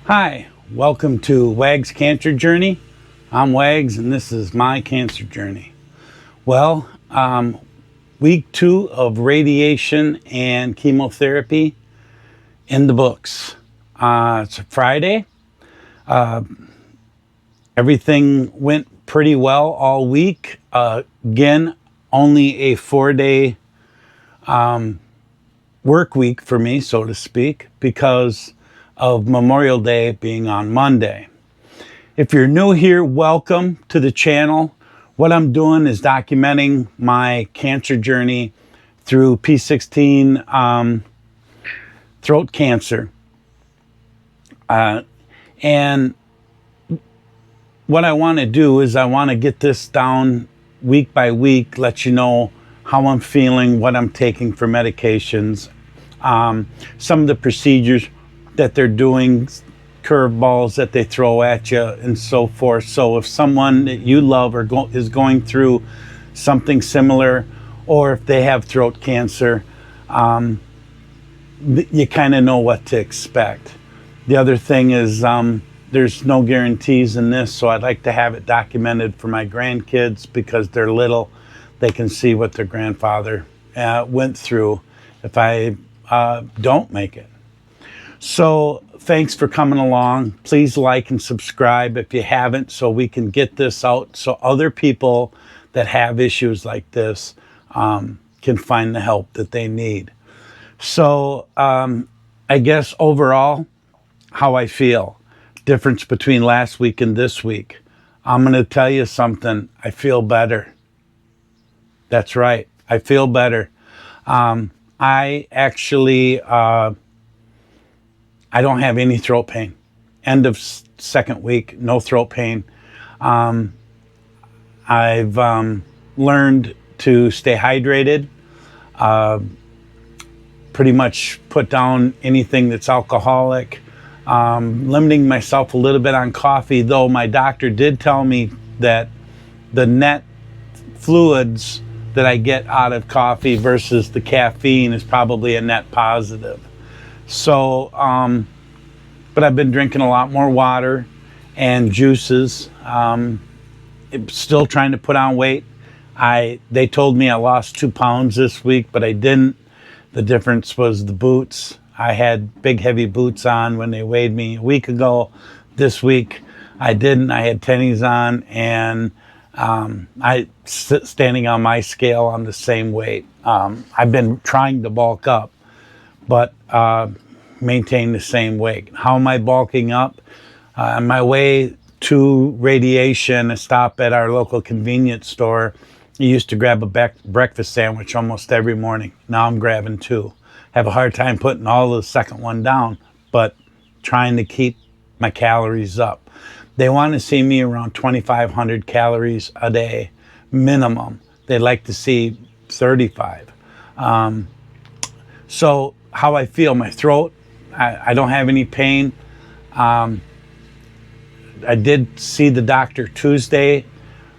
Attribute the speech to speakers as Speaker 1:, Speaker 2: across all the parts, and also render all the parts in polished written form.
Speaker 1: Hi, welcome to Wag's Cancer Journey. I'm Wags and this is my cancer journey. Well, week 2 of radiation and chemotherapy in the books. It's a Friday. Everything went pretty well all week. Again, only a 4-day work week for me, so to speak, because of Memorial Day being on Monday. If you're new here, welcome to the channel. What I'm doing is documenting my cancer journey through P16 throat cancer. And what I want to do is I want to get this down week by week, let you know how I'm feeling, what I'm taking for medications, some of the procedures that they're doing, curveballs that they throw at you, and so forth. So if someone that you love is going through something similar, or if they have throat cancer, you kind of know what to expect. The other thing is there's no guarantees in this, so I'd like to have it documented for my grandkids because they're little. They can see what their grandfather went through if I don't make it. So thanks for coming along. Please like and subscribe if you haven't, so we can get this out so other people that have issues like this can find the help that they need. So I guess overall, how I feel. Difference between last week and this week. I'm going to tell you something. I feel better. That's right. I feel better. I actually... I don't have any throat pain. End of second week, no throat pain. I've learned to stay hydrated, pretty much put down anything that's alcoholic, limiting myself a little bit on coffee, though my doctor did tell me that the net fluids that I get out of coffee versus the caffeine is probably a net positive. So, but I've been drinking a lot more water and juices. Still trying to put on weight. They told me I lost 2 pounds this week, but I didn't. The difference was the boots. I had big, heavy boots on when they weighed me a week ago. This week, I didn't. I had tennies on, and standing on my scale, I'm the same weight. I've been trying to bulk up, but maintain the same weight. How am I bulking up? On my way to radiation, a stop at our local convenience store, I used to grab a breakfast sandwich almost every morning. Now I'm grabbing 2. Have a hard time putting all the second one down, but trying to keep my calories up. They want to see me around 2,500 calories a day minimum. They'd like to see 35. So how I feel, my throat, I don't have any pain. I did see the doctor Tuesday,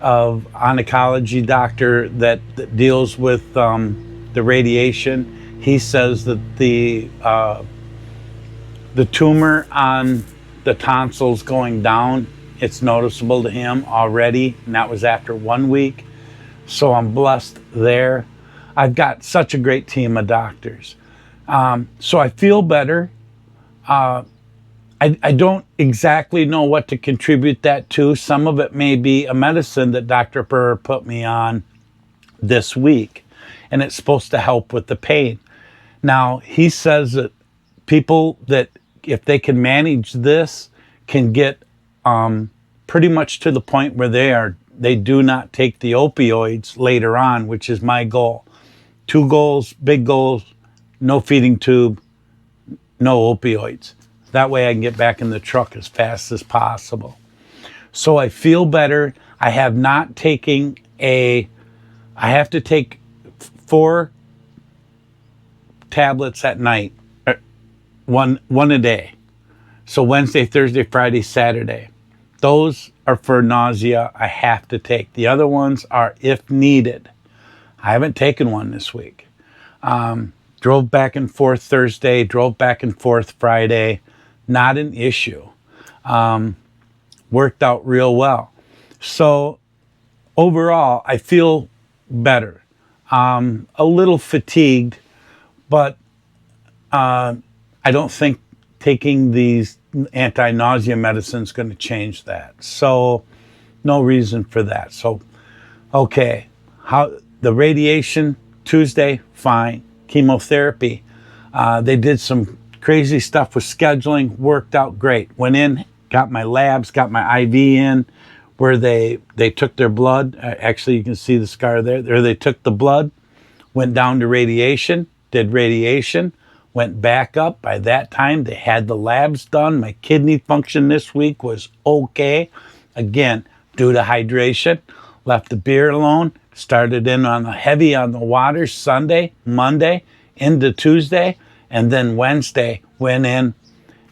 Speaker 1: oncology doctor that deals with the radiation. He says that the tumor on the tonsils going down, it's noticeable to him already, and that was after 1 week. So I'm blessed there. I've got such a great team of doctors. So I feel better. I don't exactly know what to contribute that to. Some of it may be a medicine that Dr. Burr put me on this week, and it's supposed to help with the pain. Now, he says that people that, if they can manage this, can get pretty much to the point where they do not take the opioids later on, which is my goal. 2 goals, big goals: no feeding tube, no opioids. That way I can get back in the truck as fast as possible. So I feel better. I have not taken I have to take 4 tablets at night, one a day. So Wednesday, Thursday, Friday, Saturday. Those are for nausea. I have to take. The other ones are if needed. I haven't taken one this week. Drove back and forth Thursday, drove back and forth Friday. Not an issue. Worked out real well. So overall, I feel better. A little fatigued, but I don't think taking these anti-nausea medicine is going to change that. So no reason for that. So, okay, how the radiation Tuesday, fine. Chemotherapy, they did some crazy stuff with scheduling, worked out great. Went in, got my labs, got my IV in, where they took their blood. Actually, you can see the scar there. There they took the blood, went down to radiation, did radiation, went back up. By that time, they had the labs done. My kidney function this week was okay. Again, due to hydration, left the beer alone, started in on the heavy on the water Sunday, Monday, into Tuesday, and then Wednesday went in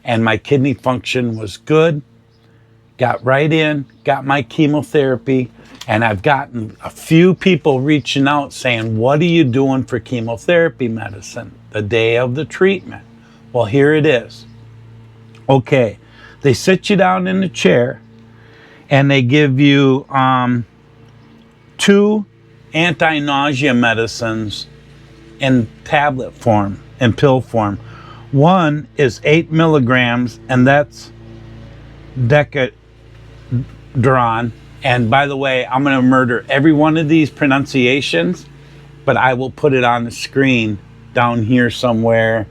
Speaker 1: and my kidney function was good. Got right in, got my chemotherapy, and I've gotten a few people reaching out saying, what are you doing for chemotherapy medicine the day of the treatment? Well, here it is. Okay, they sit you down in a chair and they give you 2 anti-nausea medicines in tablet form, in pill form. One is 8 milligrams, and that's Decadron. And by the way, I'm going to murder every one of these pronunciations, but I will put it on the screen down here somewhere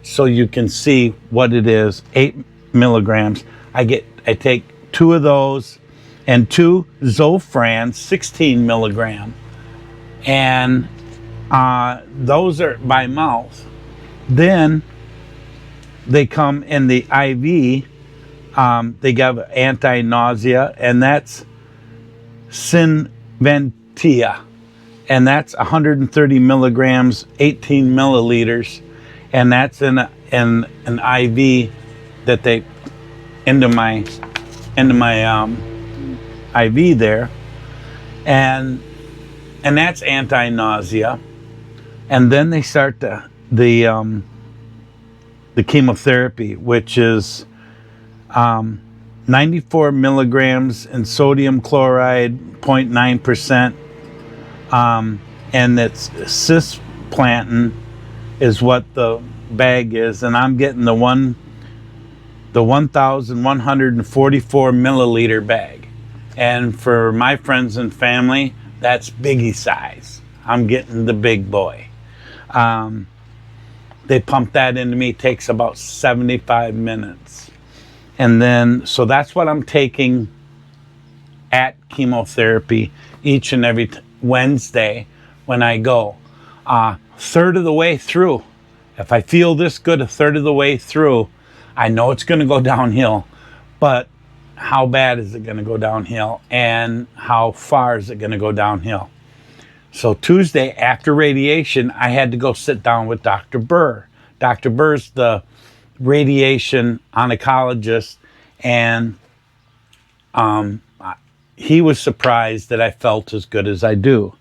Speaker 1: so you can see what it is. 8 milligrams. I take 2 of those and 2 Zofran 16 milligram. And those are by mouth. Then they come in the IV. They give anti-nausea, and that's Sinventia, and that's 130 milligrams, 18 milliliters, and that's in an IV that they into my IV there, and that's anti-nausea. And then they start the chemotherapy, which is 94 milligrams in sodium chloride, 0.9%, and it's cisplantin is what the bag is, and I'm getting the 1,144 milliliter bag. And for my friends and family, that's biggie size. I'm getting the big boy. They pump that into me, takes about 75 minutes. And then, so that's what I'm taking at chemotherapy each and every Wednesday when I go. Third of the way through, if I feel this good, a third of the way through, I know it's going to go downhill, but how bad is it going to go downhill, and how far is it going to go downhill? So Tuesday after radiation, I had to go sit down with Dr. Burr. Dr. Burr's the radiation oncologist, and he was surprised that I felt as good as I do.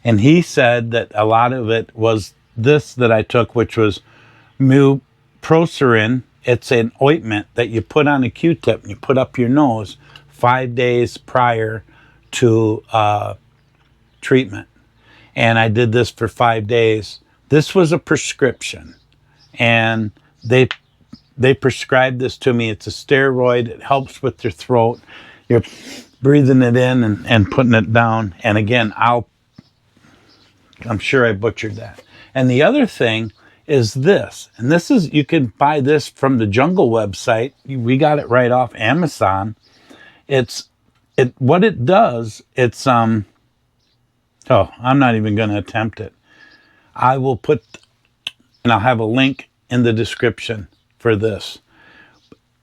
Speaker 1: And he said that a lot of it was this that I took, which was muprocerin. It's an ointment that you put on a Q-tip and you put up your nose 5 days prior to treatment. And I did this for 5 days. This was a prescription, and they prescribed this to me. It's a steroid. It helps with your throat. You're breathing it in and putting it down. And again, I'm sure I butchered that. And the other thing is this, and this is, you can buy this from the Jungle website. We got it right off Amazon. What it does, it's I'm not even going to attempt it. I will put, and I'll have a link in the description for this.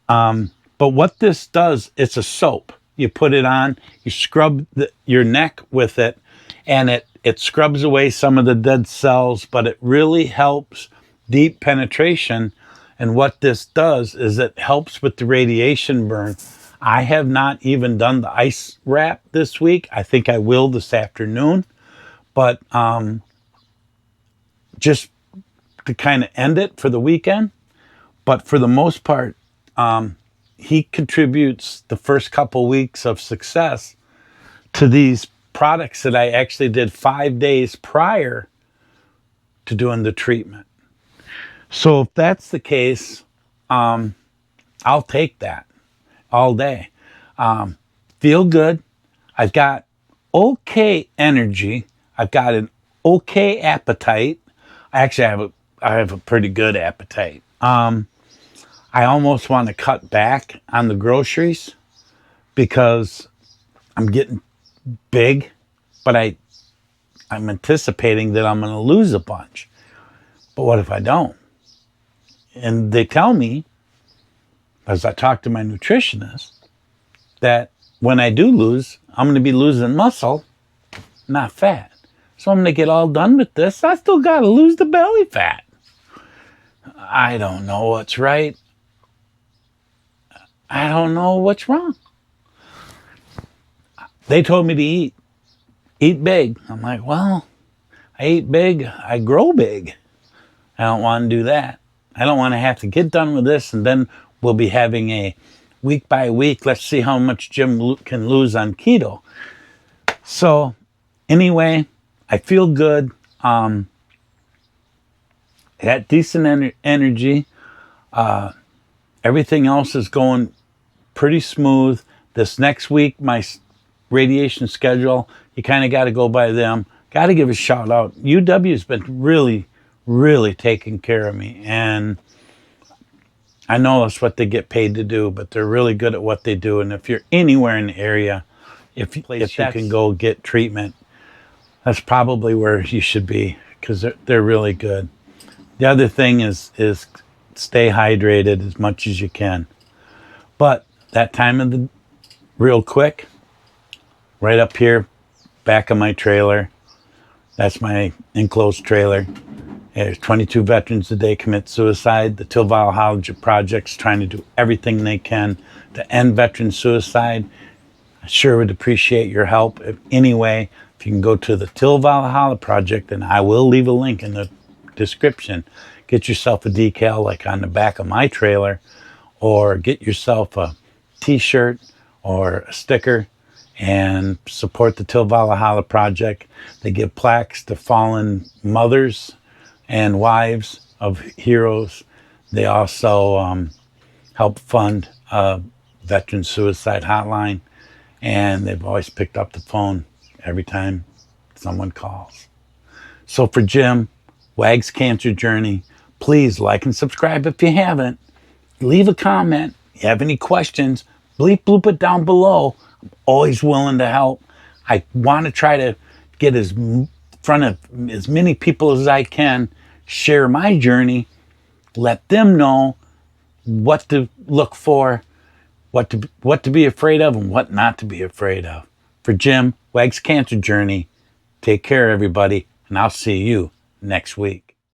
Speaker 1: But what this does, it's a soap. You put it on, you scrub your neck with it, and it scrubs away some of the dead cells, but it really helps deep penetration. And what this does is it helps with the radiation burn. I have not even done the ice wrap this week. I think I will this afternoon. But just to kind of end it for the weekend. But for the most part, he contributes the first couple weeks of success to these products that I actually did 5 days prior to doing the treatment. So if that's the case, I'll take that all day. Feel good. I've got okay energy. I've got an okay appetite. Actually, I have a pretty good appetite. I almost want to cut back on the groceries because I'm getting big, but I'm anticipating that I'm going to lose a bunch. But what if I don't? And they tell me, as I talk to my nutritionist, that when I do lose, I'm going to be losing muscle, not fat. So I'm going to get all done with this. I still got to lose the belly fat. I don't know what's right. I don't know what's wrong. They told me to eat big. I'm like, well, I eat big, I grow big. I don't want to do that. I don't want to have to get done with this and then we'll be having a week by week, let's see how much Jim can lose on keto. So anyway, I feel good. I got decent energy. Everything else is going pretty smooth. This next week, my radiation schedule, you kind of got to go by them. Got to give a shout out. UW's been really, really taking care of me. And I know that's what they get paid to do, but they're really good at what they do. And if you're anywhere in the area, if you can go get treatment, that's probably where you should be because they're really good. The other thing is stay hydrated as much as you can. But that time of the, real quick, right up here, back of my trailer, that's my enclosed trailer. There's 22 veterans a day commit suicide. The Till Valhalla Project's trying to do everything they can to end veteran suicide. I sure would appreciate your help. If you can go to the Till Valhalla Project, and I will leave a link in the description. Get yourself a decal like on the back of my trailer, or get yourself a t-shirt or a sticker and support the Till Valhalla Project. They give plaques to fallen mothers and wives of heroes. They also help fund a veteran suicide hotline, and they've always picked up the phone every time someone calls. So for Jim, Wag's Cancer Journey, please like and subscribe if you haven't. Leave a comment. If you have any questions, bleep bloop it down below. I'm always willing to help. I want to try to get in front of as many people as I can, share my journey, let them know what to look for, what to be afraid of, and what not to be afraid of. For Jim, Wag's Cancer Journey, take care, everybody, and I'll see you next week.